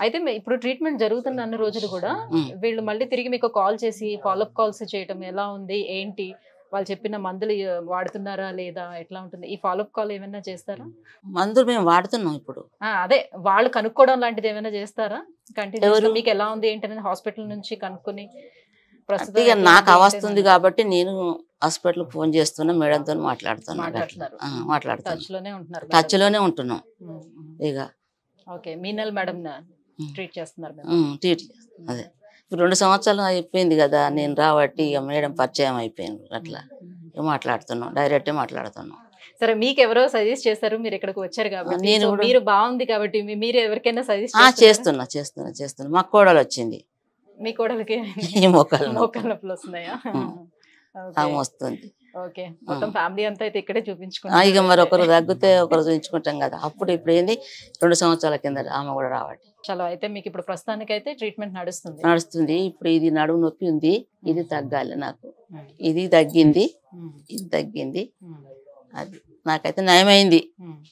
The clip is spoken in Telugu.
అయితే ఇప్పుడు ట్రీట్మెంట్ జరుగుతున్న అన్ని రోజులు కూడా వీళ్ళు మళ్ళీ తిరిగి మీకు కాల్ చేసి ఫాలోఅప్ కాల్స్ చేయటం ఎలా ఉంది ఏంటి వాళ్ళు చెప్పిన మందులు వాడుతున్నారా లేదా ఎట్లా ఉంటుంది ఈ ఫాలోఅప్ కాల్ ఏమైనా చేస్తారా మందులు మేము వాడుతున్నాం ఇప్పుడు. అదే వాళ్ళు కనుక్కోవడం లాంటిది ఏమైనా చేస్తారా కంటిన్యూస్ మీకు ఎలా ఉంది ఏంటనేది హాస్పిటల్ నుంచి కనుక్కొని ఇక నాకు అవస్తుంది కాబట్టి నేను హాస్పిటల్ ఫోన్ చేస్తున్నా మేడంతో మాట్లాడుతున్నాను. టచ్ లోనే ఉంటున్నాం ఇక. ఓకే మీనల్ మేడం ట్రీట్ చేస్తున్నారు ట్రీట్ అదే 2 సంవత్సరాలు అయిపోయింది కదా నేను రాబట్టి ఇక మేడం పరిచయం అయిపోయింది. అట్లా మాట్లాడుతున్నాం, డైరెక్ట్ మాట్లాడుతున్నాం. సరే మీకు ఎవరో సజెస్ట్ చేస్తారు మీరు ఇక్కడికి వచ్చారు కాబట్టి నేను మీరు బాగుంది కాబట్టి మీరు ఎవరికైనా సజెస్ట్ చేస్తున్నా మా కోడలు వచ్చింది. మీ కోడలికి మోకాళ్ళ నొప్పులు వస్తున్నాయా? వస్తుంది. ఓకే మొత్తం ఫ్యామిలీ అంతా అయితే ఇక్కడే చూపించుకుంటాం. ఇక మరి ఒకరు తగ్గితే ఒకరు చూపించుకుంటాం కదా. అప్పుడు ఇప్పుడు ఏంది 2 సంవత్సరాల కింద ఆమె కూడా రావట్టి. చలో అయితే మీకు ఇప్పుడు ప్రస్తుతానికి అయితే ట్రీట్మెంట్ నడుస్తుంది. ఇప్పుడు ఇది నడుము నొప్పి ఉంది, ఇది తగ్గాలి నాకు. ఇది తగ్గింది, ఇది తగ్గింది. అది నాకైతే నయమైంది.